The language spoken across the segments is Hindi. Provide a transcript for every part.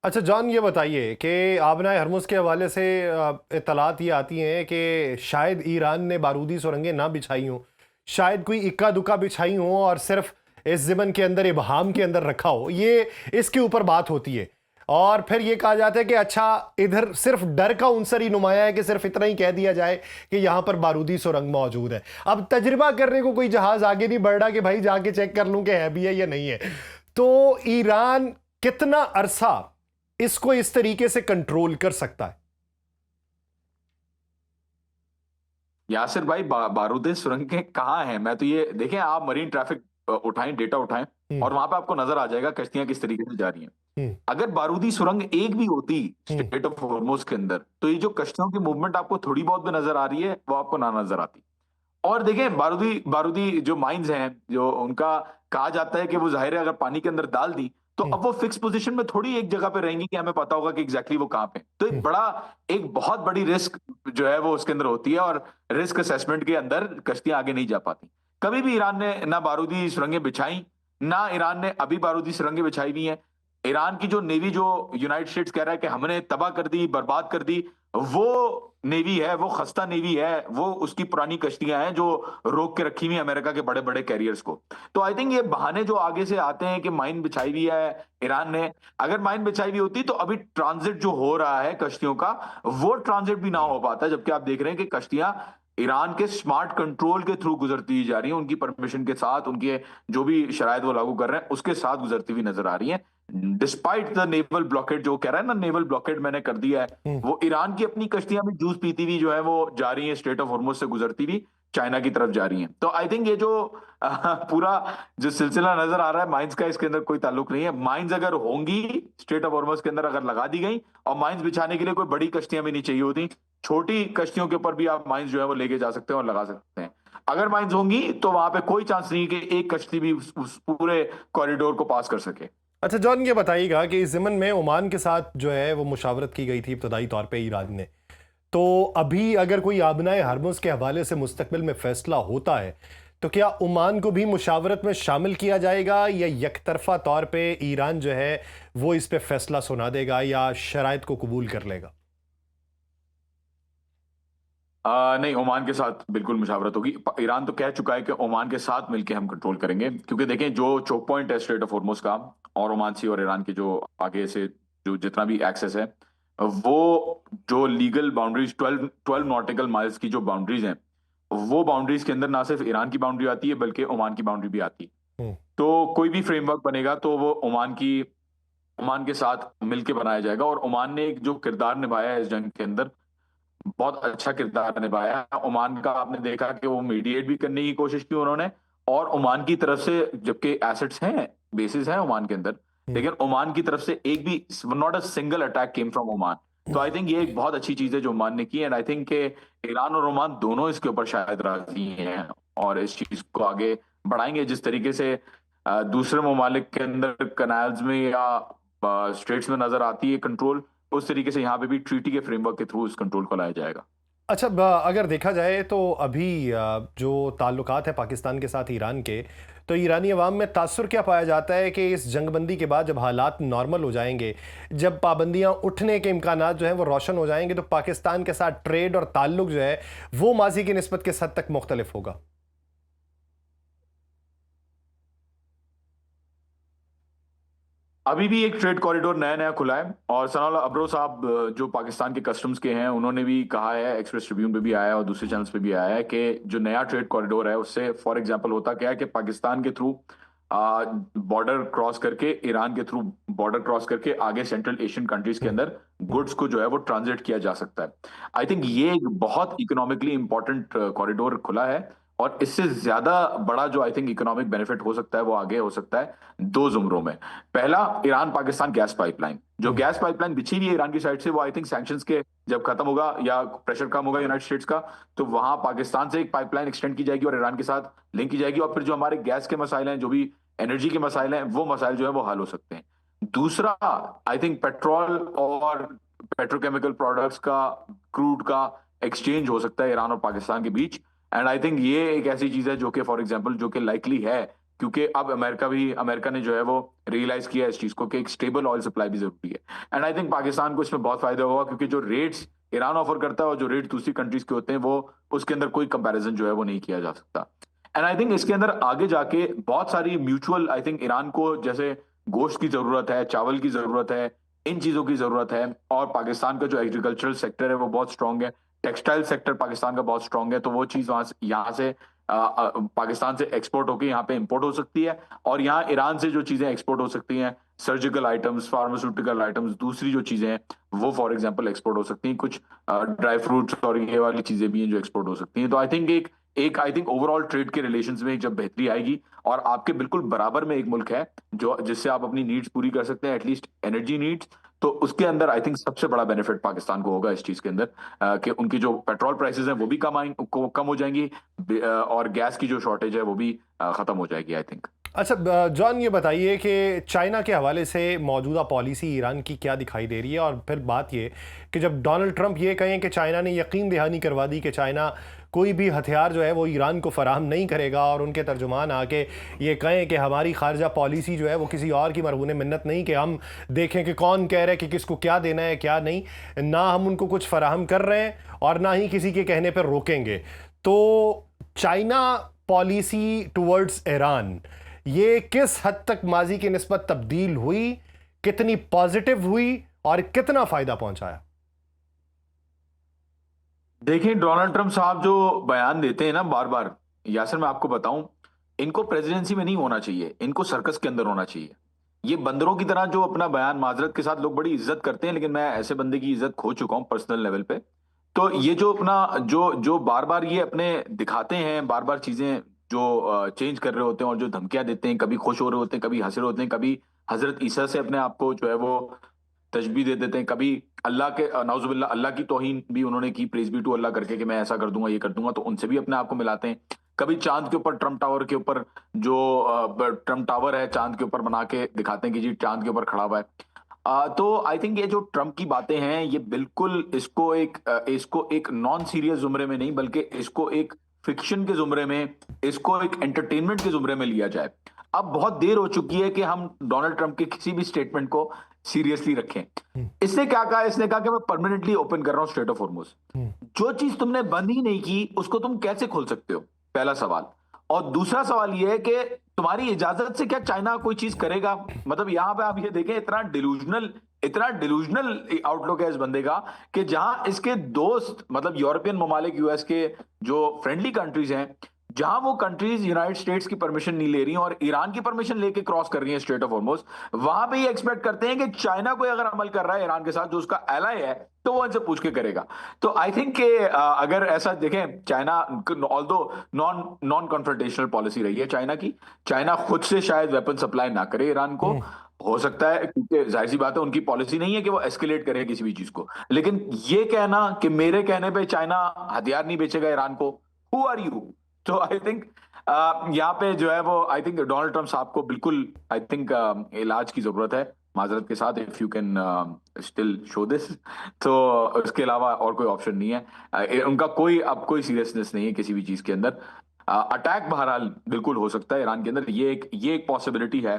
अच्छा जॉन, ये बताइए कि आबना हरमुज के हवाले से इत्तलात ये आती हैं कि शायद ईरान ने बारूदी सुरंगें ना बिछाई हों, शायद कोई इक्का दुक्का बिछाई हों और सिर्फ इस ज़िमन के अंदर, इबहाम के अंदर रखा हो। ये इसके ऊपर बात होती है और फिर ये कहा जाता है कि अच्छा, इधर सिर्फ डर का उनसर ही नुमाया है कि सिर्फ इतना ही कह दिया जाए कि यहां पर बारूदी सुरंग मौजूद है। अब तजर्बा करने को कोई जहाज आगे नहीं बढ़ रहा कि भाई जाके चेक कर लूं कि है भी है या नहीं है। तो ईरान कितना अरसा इसको इस तरीके से कंट्रोल कर सकता है? यासिर भाई, बारूदी सुरंगें कहाँ हैं? मैं तो ये देखें, आप मरीन ट्रैफिक उठाएं, डेटा उठाएं, हम्म। और वहां पे आपको नजर आ जाएगा कश्तियां किस तरीके से जा रही हैं। हम्म। अगर बारूदी सुरंग एक भी होती हम्म। स्ट्रेट ऑफ हॉर्मुज के अंदर, तो ये जो कश्तियों की मूवमेंट आपको थोड़ी बहुत भी नजर आ रही है, वो आपको ना नजर आती। और देखें, बारूदी बारूदी जो माइंस हैं, जो उनका कहा जाता है कि वो जाहिर है अगर पानी के अंदर डाल दी तो हम्म। अब वो फिक्स पोजीशन में थोड़ी एक जगह पे रहेंगी कि हमें पता होगा कि एग्जैक्टली वो कहाँ पे हैं। तो एक बहुत बड़ी रिस्क जो है वो उसके अंदर होती है, और रिस्क असेसमेंट के अंदर कश्तियां आगे नहीं जा पाती। कभी भी ईरान ने ना बारूदी सुरंगें बिछाई, ना ईरान ने अभी बारूदी सुरंगें बिछाई हुई हैं। ईरान की जो नेवी, जो यूनाइटेड स्टेट्स कह रहा है कि हमने तबाह कर दी, बर्बाद कर दी, वो नेवी है, वो खस्ता नेवी है, वो उसकी पुरानी कश्तियां हैं जो रोक के रखी हुई हैं अमेरिका के बड़े बड़े कैरियर्स को। तो आई थिंक ये बहाने जो आगे से आते हैं कि माइन बिछाई हुई है ईरान ने, अगर माइन बिछाई हुई होती तो अभी ट्रांजिट जो हो रहा है कश्तियों का, वो ट्रांजिट भी ना हो पाता। जबकि आप देख रहे हैं कि कश्तियां ईरान के स्मार्ट कंट्रोल के थ्रू गुजरती जा रही हैं, उनकी परमिशन के साथ, उनके जो भी शरायत वो लागू कर रहे हैं उसके साथ गुजरती हुई नजर आ रही हैं। डिस्पाइट द नेवल ब्लॉकेड, जो कह रहा है ना, नेवल ब्लॉकेड मैंने कर दिया है, हम्म। वो ईरान की अपनी कश्तियां भी जूस पीती हुई जो है वो जा रही हैं, स्ट्रेट ऑफ हॉर्मुज से गुजरती हुई चाइना की तरफ जा रही हैं। तो आई थिंक ये जो पूरा जो सिलसिला नजर आ रहा है माइंस का, इसके अंदर कोई ताल्लुक नहीं है। माइंस अगर होंगी स्ट्रेट ऑफ हॉर्मुज के अंदर, अगर लगा दी गई, और माइंस बिछाने के लिए कोई बड़ी कश्तियां भी नहीं चाहिए होती, छोटी कश्तियों के ऊपर भी आप माइंस जो है वो लेके जा सकते हैं और लगा सकते हैं। अगर माइंस होंगी तो वहां पे कोई चांस नहीं कि एक कश्ती भी उस पूरे कॉरिडोर को पास कर सके। अच्छा जॉन, ये बताइएगा कि इस यमन में ओमान के साथ जो है वो मुशावरत की गई थी इब्तदाई तौर पे ईरान ने। तो अभी अगर कोई आबनाए हरमुज के हवाले से मुस्तकबिल में फैसला होता है तो क्या ओमान को भी मुशावरत में शामिल किया जाएगा या यकतरफा तौर पे ईरान जो है वो इस पे फैसला सुना देगा या शराइत को कबूल कर लेगा? नहीं, ओमान के साथ बिल्कुल मुशावरत होगी। ईरान तो कह चुका है कि ओमान के साथ मिलकर हम कंट्रोल करेंगे, क्योंकि देखें जो चोक पॉइंट है स्ट्रेट ऑफ हॉर्मुज का, और ओमान सी और ईरान के जो आगे से जो जितना भी एक्सेस है, वो जो लीगल बाउंड्रीज 12 नॉटिकल माइल्स की जो बाउंड्रीज हैं, वो बाउंड्रीज के अंदर ना सिर्फ ईरान की बाउंड्री आती है बल्कि ओमान की बाउंड्री भी आती है। हम्म। तो कोई भी फ्रेमवर्क बनेगा तो वो ओमान के साथ मिलकर बनाया जाएगा। और ओमान ने एक जो किरदार निभाया है इस जंग के अंदर, बहुत अच्छा किरदार निभाया है ओमान का। आपने देखा कि वो मीडिएट भी करने की कोशिश की उन्होंने, और ओमान की तरफ से, जबकि एसेट्स हैं, बेसिस हैं ओमान के अंदर, हम्म। लेकिन ओमान की तरफ से एक भी, not a single attack came from Oman. तो आई थिंक ये एक बहुत अच्छी चीज है जो ओमान ने की, एंड आई थिंक के ईरान और ओमान दोनों इसके ऊपर शायद राजी हैं और इस चीज को आगे बढ़ाएंगे। जिस तरीके से दूसरे ममालिक के अंदर कनाल्स में या स्ट्रेट्स में नजर आती है कंट्रोल, उस तरीके से यहाँ पे भी ट्रीटी के फ्रेमवर्क के थ्रू इस कंट्रोल को लाया जाएगा। अच्छा, अगर देखा जाए तो अभी जो ताल्लुकात है पाकिस्तान के साथ ईरान के, तो ईरानी अवाम में तासुर क्या पाया जाता है कि इस जंगबंदी के बाद जब हालात नॉर्मल हो जाएंगे, जब पाबंदियां उठने के इम्कानात जो हैं वो रोशन हो जाएंगे, तो पाकिस्तान के साथ ट्रेड और ताल्लुक जो है वो माजी की निस्बत किस हद तक मुख्तलिफ होगा? अभी भी एक ट्रेड कॉरिडोर नया नया खुला है, और सनाउल्लाह अब्रो साहब जो पाकिस्तान के कस्टम्स के हैं, उन्होंने भी कहा है, एक्सप्रेस ट्रिब्यून पे भी आया है और दूसरे चैनल्स पे भी आया है, कि जो नया ट्रेड कॉरिडोर है उससे फॉर एग्जांपल होता क्या है कि पाकिस्तान के थ्रू बॉर्डर क्रॉस करके, ईरान के थ्रू बॉर्डर क्रॉस करके आगे सेंट्रल एशियन कंट्रीज के हम्म। अंदर गुड्स को जो है वो ट्रांजिट किया जा सकता है। आई थिंक ये एक बहुत इकोनॉमिकली इंपॉर्टेंट कॉरिडोर खुला है, और इससे ज्यादा बड़ा जो आई थिंक इकोनॉमिक बेनिफिट हो सकता है वो आगे हो सकता है दो जुमरों में। पहला, ईरान पाकिस्तान गैस पाइपलाइन, जो हम्म। गैस पाइपलाइन बिछी हुई है ईरान की साइड से, वो आई थिंक सैंक्शंस के जब खत्म होगा या प्रेशर कम होगा यूनाइटेड स्टेट्स का, तो वहां पाकिस्तान से एक पाइपलाइन एक्सटेंड की जाएगी और ईरान के साथ लिंक की जाएगी, और फिर जो हमारे गैस के मसाइल हैं, जो भी एनर्जी के मसाइल हैं, वो मसाइल जो है वो हल हो सकते हैं। दूसरा, आई थिंक पेट्रोल और पेट्रोकेमिकल प्रोडक्ट्स का, क्रूड का एक्सचेंज हो सकता है ईरान और पाकिस्तान के बीच। एंड आई थिंक ये एक ऐसी चीज है जो कि फॉर एग्जांपल जो कि लाइकली है क्योंकि अब अमेरिका ने जो है वो रियलाइज किया इस चीज को कि एक स्टेबल ऑयल सप्लाई भी जरूरी है। एंड आई थिंक पाकिस्तान को इसमें बहुत फायदा होगा, क्योंकि जो रेट्स ईरान ऑफर करता है और जो रेट दूसरी कंट्रीज के होते हैं, वो उसके अंदर कोई कंपैरिजन जो है वो नहीं किया जा सकता। एंड आई थिंक इसके अंदर आगे जाके बहुत सारी म्यूचुअल, आई थिंक ईरान को जैसे गोश्त की जरूरत है, चावल की जरूरत है, इन चीजों की जरूरत है। और पाकिस्तान का जो एग्रीकल्चरल सेक्टर है वो बहुत स्ट्रांग है, टेक्सटाइल सेक्टर पाकिस्तान का बहुत स्ट्रांग है, तो वो चीज वहां से यहाँ से पाकिस्तान से एक्सपोर्ट होकर यहाँ पे इंपोर्ट हो सकती है। और यहाँ ईरान से जो चीजें एक्सपोर्ट हो सकती हैं, सर्जिकल आइटम्स, फार्मास्यूटिकल आइटम्स, दूसरी जो चीजें हैं वो फॉर एग्जांपल एक्सपोर्ट हो सकती हैं। कुछ ड्राई फ्रूट्स और ये वाली चीजें भी हैं जो एक्सपोर्ट हो सकती हैं। तो आई थिंक एक एक आई थिंक ओवरऑल ट्रेड के रिलेशंस में जब बेहतरी आएगी, और आपके बिल्कुल बराबर में एक मुल्क है जो जिससे आप अपनी नीड्स पूरी कर सकते हैं, एटलीस्ट एनर्जी नीड्स, तो उसके अंदर आई थिंक सबसे बड़ा बेनिफिट पाकिस्तान को होगा इस चीज के अंदर, कि उनकी जो पेट्रोल प्राइसेस हैं वो भी कम हो जाएंगी, और गैस की जो शॉर्टेज है वो भी खत्म हो जाएगी आई थिंक। अच्छा जॉन, ये बताइए कि चाइना के हवाले से मौजूदा पॉलिसी ईरान की क्या दिखाई दे रही है, और फिर बात ये कि जब डोनाल्ड ट्रंप ये कहें कि चाइना ने यकीन दहानी करवा दी कि चाइना कोई भी हथियार जो है वो ईरान को फराहम नहीं करेगा, और उनके तर्जुमान आके ये कहें कि हमारी खारजा पॉलिसी जो है वो किसी और की मरहून मिन्नत नहीं कि हम देखें कि कौन कह रहा है कि किसको क्या देना है क्या नहीं, ना हम उनको कुछ फराहम कर रहे हैं और ना ही किसी के कहने पर रोकेंगे। तो चाइना पॉलिसी टुवर्ड्स ईरान ये किस हद तक माजी की निस्बत तब्दील हुई, कितनी पॉजिटिव हुई और कितना फायदा पहुंचाया? देखिए, डोनाल्ड ट्रंप साहब जो बयान देते हैं ना बार बार, यासर मैं आपको बताऊं, इनको प्रेसिडेंसी में नहीं होना चाहिए, इनको सर्कस के अंदर होना चाहिए। ये बंदरों की तरह जो अपना बयान माजरत के साथ लोग बड़ी इज्जत करते हैं, लेकिन मैं ऐसे बंदे की इज्जत खो चुका हूं पर्सनल लेवल पे। तो ये जो अपना जो जो बार बार ये अपने दिखाते हैं, बार बार चीजें जो चेंज कर रहे होते हैं और जो धमकियां देते हैं, कभी खुश हो रहे होते हैं, कभी हंस रहे होते हैं, कभी हजरत ईसा से अपने आप को जो है वो तशबीह दे देते हैं, कभी अल्लाह के नाउजुबिल्लाह अल्लाह की तौहीन भी उन्होंने की, प्रेज बी टू अल्लाह करके कि मैं ऐसा कर दूंगा ये कर दूंगा, तो उनसे भी अपने आप को मिलाते हैं। कभी चांद के ऊपर, ट्रम्प टावर के ऊपर, जो ट्रम्प टावर है चांद के ऊपर बना के दिखाते हैं कि जी चांद के ऊपर खड़ा हुआ है। तो आई थिंक ये जो ट्रम्प की बातें हैं ये बिल्कुल इसको एक नॉन सीरियस जुमरे में नहीं, बल्कि इसको एक फिक्शन के जुमरे में, इसको एक एंटरटेनमेंट के जुमरे में लिया जाए। अब बहुत देर हो चुकी है कि हम डोनाल्ड ट्रंप के किसी भी स्टेटमेंट को सीरियसली रखें। इसने क्या कहा? इसने कहा कि मैं परमानेंटली ओपन कर रहा हूं स्ट्रेट ऑफ हॉर्मुज। जो चीज तुमने बंद ही नहीं की उसको तुम कैसे खोल सकते हो? पहला सवाल। और दूसरा सवाल यह है कि तुम्हारी इजाजत से क्या चाइना कोई चीज करेगा? मतलब यहां पे आप ये देखें, इतना डिलूजनल आउटलुक है इस बंदे का, कि जहां इसके दोस्त मतलब यूरोपियन ममालिक, यूएस के जो फ्रेंडली कंट्रीज हैं, जहां वो कंट्रीज यूनाइटेड स्टेट्स की परमिशन नहीं ले रही हैं और ईरान की परमिशन लेके क्रॉस कर रही हैं स्ट्रेट ऑफ हॉर्मुज, वहां पे ये एक्सपेक्ट करते हैं कि चाइना कोई अगर अमल कर रहा है ईरान के साथ जो उसका एलाय है, तो वो इनसे पूछ के करेगा। तो आई थिंक कि अगर ऐसा देखें, China although non non confrontational policy रही है चाइना की, चाइना खुद से शायद वेपन सप्लाई ना करे ईरान को, हो सकता है, क्योंकि जाहिर सी बात है उनकी पॉलिसी नहीं है कि वो एस्केलेट करे किसी भी चीज को। लेकिन ये कहना कि मेरे कहने पे चाइना हथियार नहीं बेचेगा ईरान को, हु आर यू? तो आई थिंक यहाँ पे जो है वो आई थिंक डोनाल्ड ट्रंप साहब को बिल्कुल आई थिंक इलाज की जरूरत है, माजरत के साथ, if you can still show this. तो उसके अलावा और कोई ऑप्शन नहीं है। उनका कोई सीरियसनेस नहीं है किसी भी चीज के अंदर। अटैक बहरहाल बिल्कुल हो सकता है ईरान के अंदर, ये एक पॉसिबिलिटी है।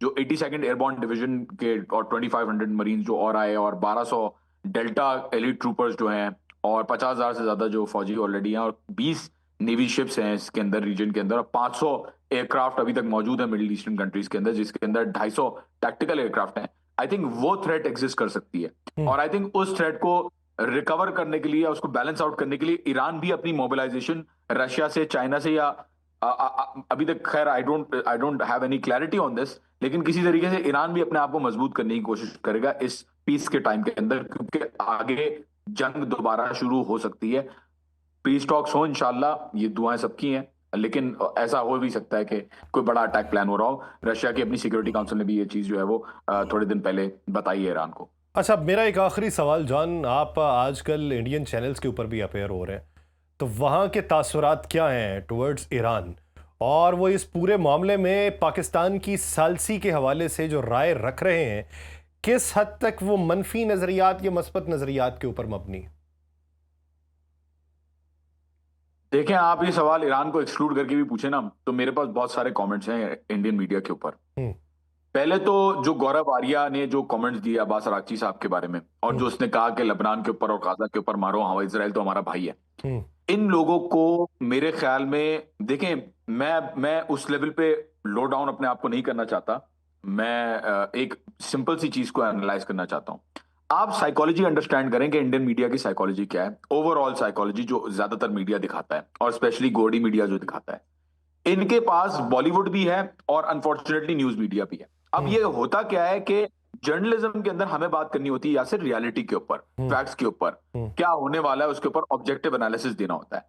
जो 82nd एयरबॉर्न डिवीजन के और 2500 मरीन जो और आए, और 1200 डेल्टा एलिट ट्रूपर्स जो हैं, और 50,000 से ज्यादा जो फौजी ऑलरेडी हैं, और 20 नेवी शिप्स हैं इसके अंदर, रीजन के अंदर, और 500 एयरक्राफ्ट अभी तक मौजूद है मिडिल ईस्टर्न कंट्रीज के अंदर, जिसके अंदर 250 टैक्टिकल एयरक्राफ्ट हैं। आई थिंक वो थ्रेट एग्जिस्ट कर सकती है, और आई थिंक उस थ्रेट को रिकवर करने के लिए, उसको बैलेंस आउट करने के लिए ईरान भी अपनी मोबिलाइजेशन रशिया से, चाइना से, या अभी तक खैर I don't have any clarity on this, लेकिन किसी तरीके से ईरान भी अपने आप को मजबूत करने की कोशिश करेगा इस पीस के टाइम के अंदर, क्योंकि आगे जंग दोबारा शुरू हो सकती है। पीस टॉक्स हो इंशाल्लाह, ये दुआएं सबकी हैं, लेकिन ऐसा हो भी सकता है कि कोई बड़ा अटैक प्लान हो रहा हो। रशिया की अपनी सिक्योरिटी काउंसिल ने भी ये चीज जो है वो थोड़े दिन पहले बताई है ईरान को। अच्छा, मेरा एक आखिरी सवाल जॉन, आप आजकल इंडियन चैनल्स के ऊपर भी अपेयर हो रहे हैं, तो वहाँ के तासुरात क्या हैं टुवर्ड्स ईरान, और वो इस पूरे मामले में पाकिस्तान की सालसी के हवाले से जो राय रख रहे हैं, किस हद तक वो मनफी नजरियात या मस्बत नजरियात के ऊपर मबनी? देखें, आप ये सवाल ईरान को एक्सक्लूड करके भी पूछे ना, तो मेरे पास बहुत सारे कमेंट्स हैं इंडियन मीडिया के ऊपर। पहले तो जो गौरव आर्या ने जो कमेंट्स दिए अब्बास अरागची साहब के बारे में, और जो उसने कहा कि लेबनान के ऊपर और गाजा के ऊपर मारो, हाँ इजराइल तो हमारा भाई है, इन लोगों को मेरे ख्याल में, देखें, मैं उस लेवल पे लो डाउन अपने आप को नहीं करना चाहता। मैं एक सिंपल सी चीज को एनालाइज करना चाहता हूं। आप साइकोलॉजी अंडरस्टैंड करें कि इंडियन मीडिया की साइकोलॉजी क्या है, ओवरऑल साइकोलॉजी जो ज्यादातर मीडिया दिखाता है, और स्पेशली गोडी मीडिया जो दिखाता है। इनके पास बॉलीवुड भी है और अनफॉर्चुनेटली न्यूज मीडिया भी है। अब ये होता क्या है कि जर्नलिज्म के अंदर हमें बात करनी होती है या सिर्फ रियलिटी के ऊपर, फैक्ट्स के ऊपर, क्या होने वाला है उसके ऊपर ऑब्जेक्टिव एनालिसिस देना होता है।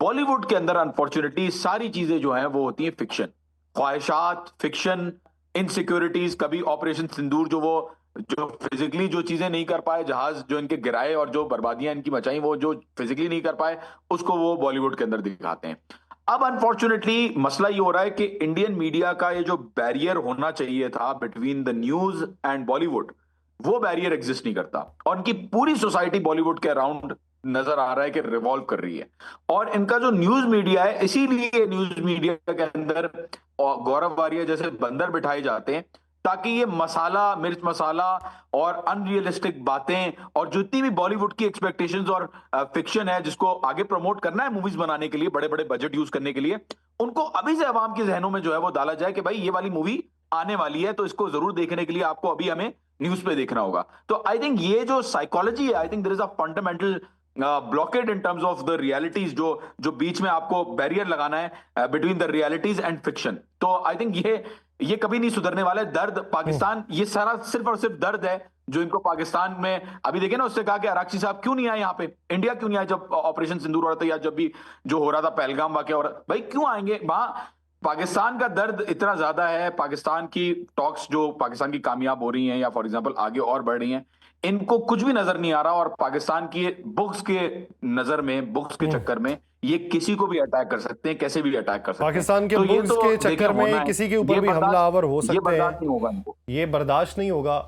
बॉलीवुड के अंदर अनफॉर्चुनेटली सारी चीजें जो हैं वो होती हैं फिक्शन, ख्वाहिशात, फिक्शन, इनसिक्योरिटीज। कभी ऑपरेशन सिंदूर जो फिजिकली जो चीजें नहीं कर पाए, जहाज जो इनके गिराए और जो बर्बादियां इनकी मचाई, वो जो फिजिकली नहीं कर पाए, उसको वो बॉलीवुड के अंदर दिखाते हैं। अब अनफॉर्चुनेटली मसला ये हो रहा है कि इंडियन मीडिया का ये जो बैरियर होना चाहिए था between the news and Bollywood, वो बैरियर एग्जिस्ट नहीं करता, और इनकी पूरी सोसाइटी बॉलीवुड के अराउंड नजर आ रहा है कि रिवॉल्व कर रही है। और इनका जो न्यूज मीडिया है, इसीलिए न्यूज मीडिया के अंदर गौरव वारिया जैसे बंदर बिठाए जाते हैं, ताकि ये मसाला, मिर्च मसाला और अनरियलिस्टिक बातें, और जितनी भी बॉलीवुड की एक्सपेक्टेशंस और फिक्शन है जिसको आगे प्रमोट करना है मूवीज बनाने के लिए, बड़े बड़े बजट यूज करने के लिए, उनको अभी से अवाम के जहनों में जो है वो डाला जाए कि भाई ये वाली मूवी आने वाली है, तो इसको जरूर देखने के लिए आपको अभी हमें न्यूज पे देखना होगा। तो आई थिंक ये जो साइकोलॉजी है, I think there is a fundamental blockade in terms of the realities, जो बीच में आपको बैरियर लगाना है between the realities and fiction. तो आई थिंक ये कभी नहीं सुधरने वाला है। दर्द पाकिस्तान, ये सारा सिर्फ और सिर्फ दर्द है जो इनको पाकिस्तान में, अभी देखिए ना, उससे कहा कि अरागची साहब क्यों नहीं आए यहाँ पे, इंडिया क्यों नहीं आए जब ऑपरेशन सिंदूर हो रहा था, या जब भी जो हो रहा था पहलगाम वाकया हो रहा, भाई क्यों आएंगे वहां? पाकिस्तान का दर्द इतना ज्यादा है, पाकिस्तान की टॉक्स जो पाकिस्तान की कामयाब हो रही हैं या फॉर एग्जांपल आगे और बढ़ रही हैं, इनको कुछ भी नजर नहीं आ रहा, और पाकिस्तान की बुक्स के नजर में, बुक्स के चक्कर में ये किसी को भी अटैक कर सकते हैं, कैसे भी अटैक कर सकते हैं। पाकिस्तान के तो ये बुक्स तो के देखिए चक्कर होना में है, किसी के ऊपर ये भी हमलावर हो ये सकते बर्दाश्त नहीं हैं, होगा इनको। ये बर्दाश्त नहीं होगा।